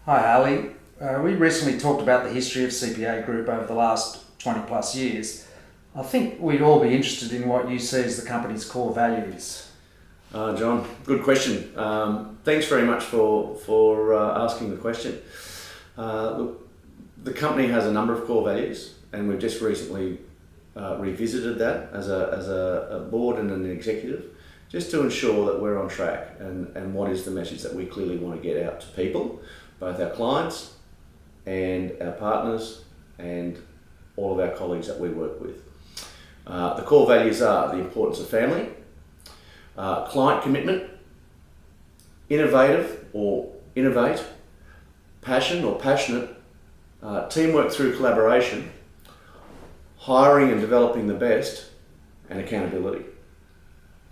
Hi, Harley. We recently talked about the history of CPA Group over the last 20 plus years. I think we'd all be interested in what you see as the company's core values. John, good question. Thanks very much for asking the question. Look, the company has a number of core values, and we've just recently revisited that as a board and an executive, just to ensure that we're on track and what is the message that we clearly want to get out to people, both our clients and our partners and all of our colleagues that we work with. The core values are the importance of family, client commitment, innovate, passion or passionate, teamwork through collaboration, hiring and developing the best, and accountability.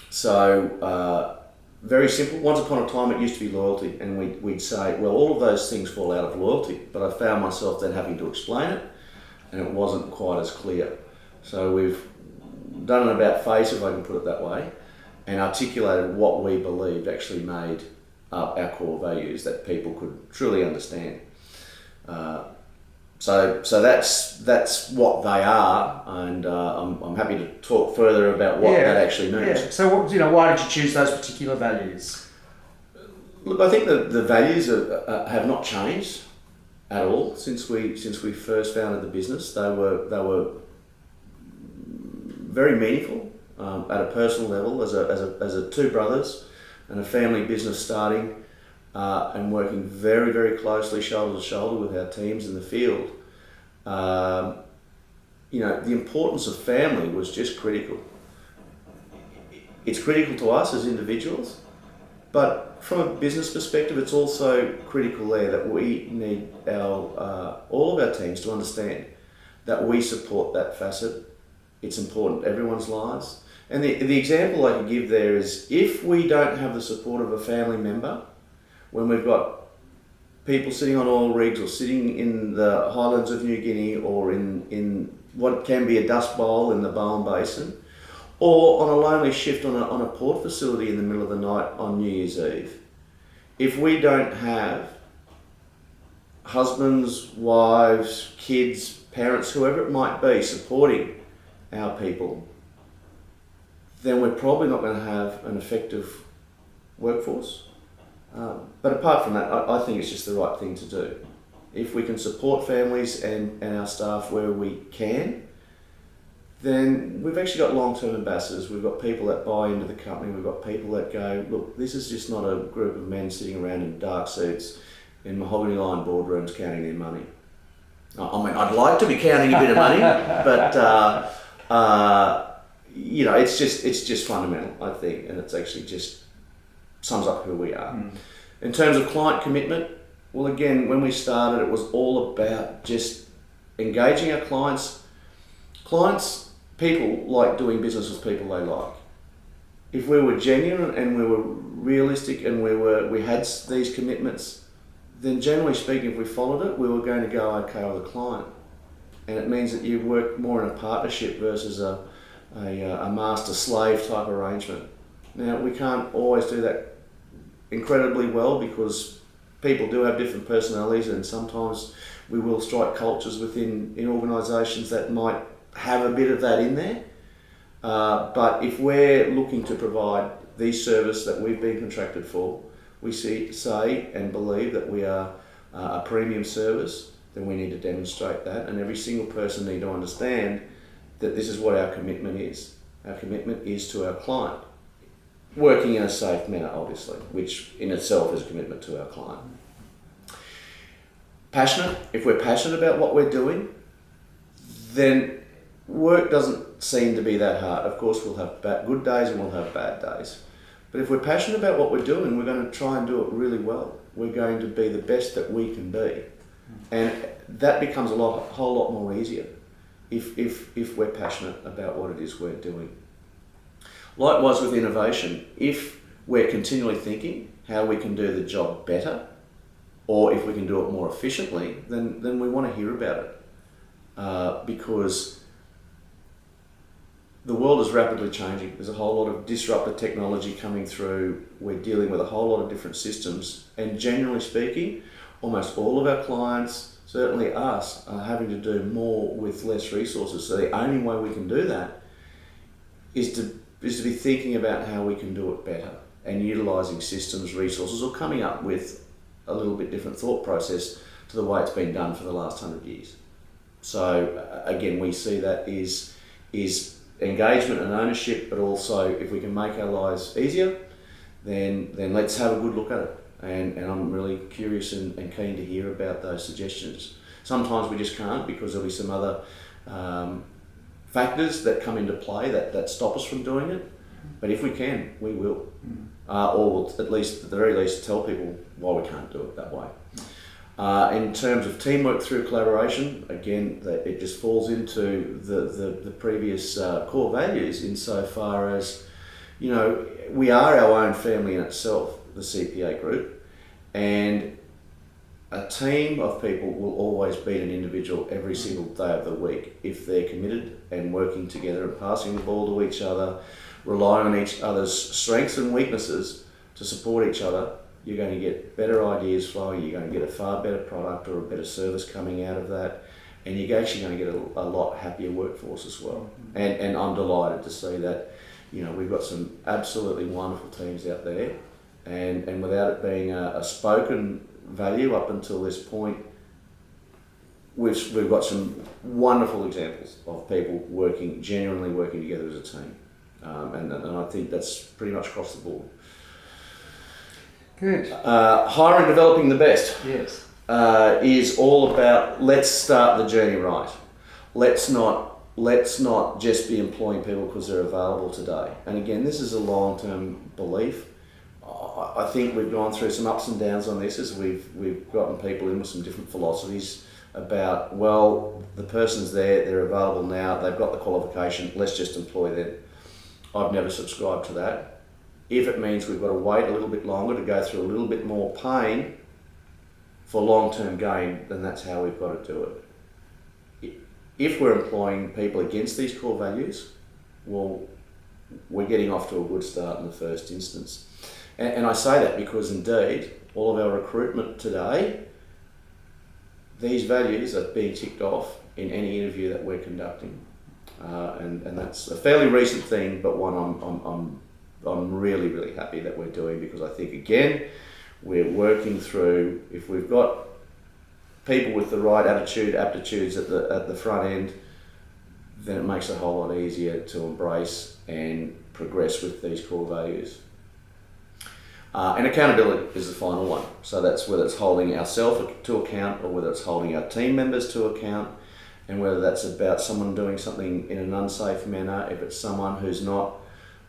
So very simple. Once upon a time it used to be loyalty, and we'd say, well, all of those things fall out of loyalty, but I found myself then having to explain it, and it wasn't quite as clear. So we've done an about face, if I can put it that way, and articulated what we believed actually made up our core values that people could truly understand. So that's what they are, and I'm happy to talk further about what that actually means. Yeah. So, why did you choose those particular values? Look, I think the values have not changed at all since we first founded the business. They were very meaningful at a personal level as a two brothers and a family business starting. And working very, very closely shoulder to shoulder with our teams in the field. The importance of family was just critical. It's critical to us as individuals, but from a business perspective, it's also critical there that we need all of our teams to understand that we support that facet. It's important to everyone's lives. And the example I could give there is, if we don't have the support of a family member, when we've got people sitting on oil rigs or sitting in the highlands of New Guinea or in what can be a dust bowl in the Bowen Basin, or on a lonely shift on a port facility in the middle of the night on New Year's Eve, if we don't have husbands, wives, kids, parents, whoever it might be, supporting our people, then we're probably not going to have an effective workforce. But apart from that, I think it's just the right thing to do. If we can support families and our staff where we can, then we've actually got long-term ambassadors. We've got people that buy into the company. We've got people that go, look, this is just not a group of men sitting around in dark suits in mahogany-lined boardrooms counting their money. I mean, I'd like to be counting a bit of money, but it's just fundamental, I think, and it's actually just sums up who we are. In terms of client commitment, well, again, when we started, it was all about just engaging our clients. People like doing business with people they like. If we were genuine and we were realistic and we had these commitments, then generally speaking, if we followed it, we were going to go okay with the client. And it means that you work more in a partnership versus a master-slave type arrangement. Now, we can't always do that incredibly well because people do have different personalities, and sometimes we will strike cultures within organisations that might have a bit of that in there. But if we're looking to provide the service that we've been contracted for, we say and believe that we are a premium service, then we need to demonstrate that, and every single person need to understand that this is what our commitment is. Our commitment is to our client. Working in a safe manner, obviously, which in itself is a commitment to our client. Passionate. If we're passionate about what we're doing, then work doesn't seem to be that hard. Of course, we'll have good days and we'll have bad days. But if we're passionate about what we're doing, we're going to try and do it really well. We're going to be the best that we can be. And that becomes a whole lot more easier if we're passionate about what it is we're doing. Likewise with innovation, if we're continually thinking how we can do the job better, or if we can do it more efficiently, then we want to hear about it. Because the world is rapidly changing. There's a whole lot of disruptive technology coming through. We're dealing with a whole lot of different systems. And generally speaking, almost all of our clients, certainly us, are having to do more with less resources. So the only way we can do that is to be thinking about how we can do it better and utilising systems, resources, or coming up with a little bit different thought process to the way it's been done for the last 100 years. So again, we see that is engagement and ownership, but also if we can make our lives easier, then let's have a good look at it. And I'm really curious and keen to hear about those suggestions. Sometimes we just can't because there'll be some other factors that come into play that stop us from doing it. But if we can, we will. Or we'll at the very least tell people why we can't do it that way. In terms of teamwork through collaboration, again, it just falls into the previous core values insofar as, we are our own family in itself, the CPA group, and a team of people will always beat an individual every single day of the week if they're committed and working together and passing the ball to each other, relying on each other's strengths and weaknesses to support each other. You're going to get better ideas flowing, you're going to get a far better product or a better service coming out of that, and you're actually going to get a lot happier workforce as well. And I'm delighted to see that, we've got some absolutely wonderful teams out there, and without it being a spoken value up until this point, we've got some wonderful examples of people genuinely working together as a team. And I think that's pretty much across the board. Good. Hiring, developing the best. Yes. Is all about let's start the journey right. Let's not just be employing people because they're available today. And again, this is a long-term belief. I think we've gone through some ups and downs on this as we've gotten people in with some different philosophies about, well, the person's there, they're available now, they've got the qualification, let's just employ them. I've never subscribed to that. If it means we've got to wait a little bit longer to go through a little bit more pain for long-term gain, then that's how we've got to do it. If we're employing people against these core values, well, we're getting off to a good start in the first instance. And I say that because indeed, all of our recruitment today, these values are being ticked off in any interview that we're conducting. And that's a fairly recent thing, but one I'm really, really happy that we're doing, because I think, again, we're working through, if we've got people with the right aptitudes at the front end, then it makes it a whole lot easier to embrace and progress with these core values. And accountability is the final one. So that's whether it's holding ourselves to account or whether it's holding our team members to account, and whether that's about someone doing something in an unsafe manner, if it's someone who's not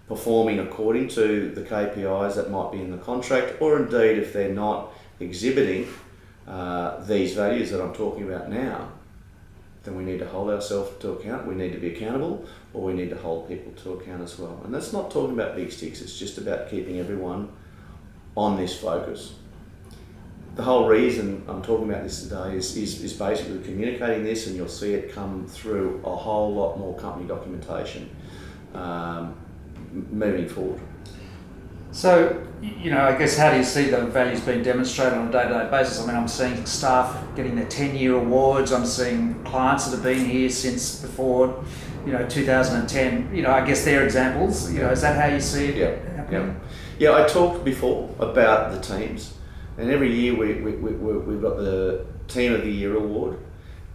performing according to the KPIs that might be in the contract, or indeed if they're not exhibiting these values that I'm talking about now, then we need to hold ourselves to account, we need to be accountable, or we need to hold people to account as well. And that's not talking about big sticks, it's just about keeping everyone on this focus. The whole reason I'm talking about this today is basically communicating this, and you'll see it come through a whole lot more company documentation moving forward. So, I guess, how do you see the values being demonstrated on a day-to-day basis? I mean, I'm seeing staff getting their 10-year awards. I'm seeing clients that have been here since before, 2010. I guess they're examples. Is that how you see it happening? Yeah, I talked before about the teams, and every year we've got the Team of the Year award,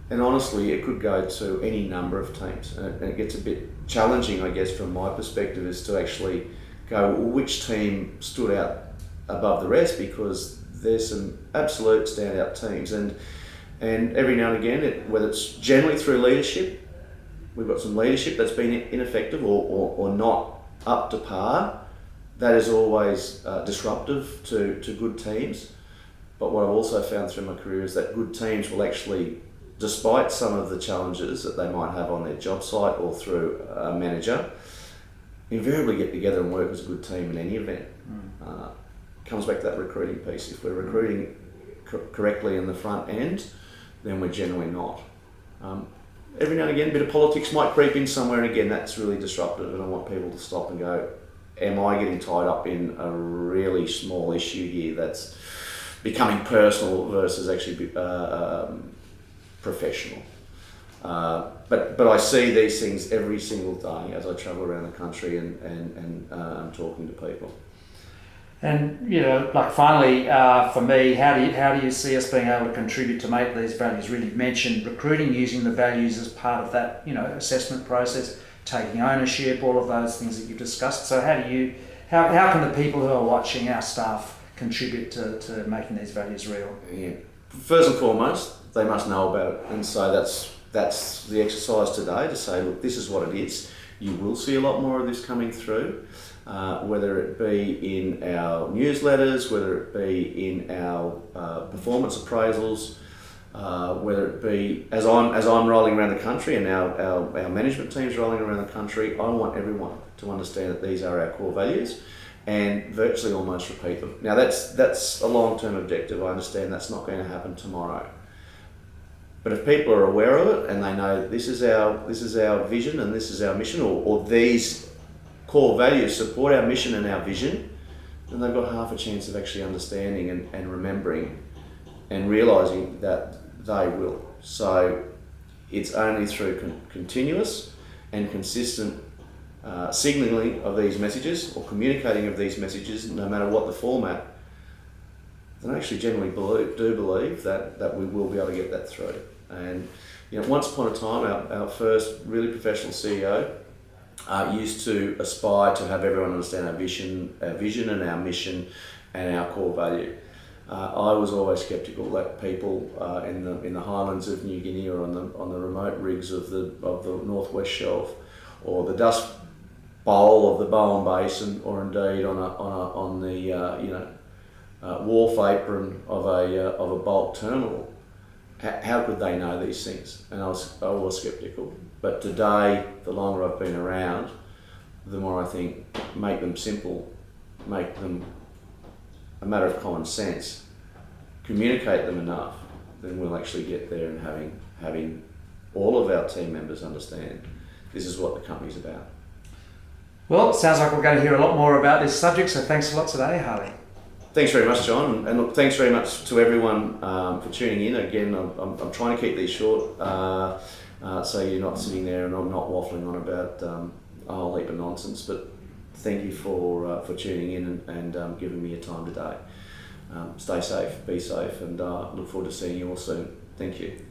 and honestly, it could go to any number of teams, and it gets a bit challenging, I guess, from my perspective, is to actually go, well, which team stood out above the rest, because there's some absolute standout teams, and every now and again, whether it's generally through leadership, we've got some leadership that's been ineffective or not up to par. That is always disruptive to good teams. But what I've also found through my career is that good teams will actually, despite some of the challenges that they might have on their job site or through a manager, invariably get together and work as a good team in any event. Comes back to that recruiting piece. If we're recruiting correctly in the front end, then we're generally not. Every now and again, a bit of politics might creep in somewhere, and again, that's really disruptive, and I want people to stop and go, am I getting tied up in a really small issue here that's becoming personal versus actually professional. But I see these things every single day as I travel around the country and I'm talking to people. And like finally, for me, how do you see us being able to contribute to make these values? Really, you've mentioned recruiting, using the values as part of that, assessment process, taking ownership, all of those things that you've discussed. So how can the people who are watching, our staff, contribute to making these values real? Yeah. First and foremost, they must know about it, and so that's the exercise today, to say, look, this is what it is. You will see a lot more of this coming through. Whether it be in our newsletters, whether it be in our performance appraisals, whether it be as I'm rolling around the country and our management team's rolling around the country, I want everyone to understand that these are our core values and virtually almost repeat them. Now that's a long-term objective. I understand that's not going to happen tomorrow. But if people are aware of it and they know this is our vision and this is our mission, or these core values support our mission and our vision, then they've got half a chance of actually understanding and remembering and realising that they will. So it's only through continuous and consistent signalling of these messages or communicating of these messages, no matter what the format, that I actually generally believe that we will be able to get that through. And once upon a time, our first really professional CEO used to aspire to have everyone understand our vision and our mission and our core value. I was always sceptical that people in the highlands of New Guinea or on the remote rigs of the Northwest Shelf, or the Dust Bowl of the Bowen Basin, or indeed on the wharf apron of a bulk terminal, how could they know these things? And I was sceptical. But today, the longer I've been around, the more I think, make them simple, make them a matter of common sense, communicate them enough, then we'll actually get there, and having all of our team members understand this is what the company's about. Well, it sounds like we're going to hear a lot more about this subject, so thanks a lot today, Harley. Thanks very much, John, and look, thanks very much to everyone for tuning in. Again, I'm trying to keep these short, so you're not sitting there and I'm not waffling on about a whole heap of nonsense. But thank you for tuning in and giving me your time today. Stay safe, be safe, and look forward to seeing you all soon. Thank you.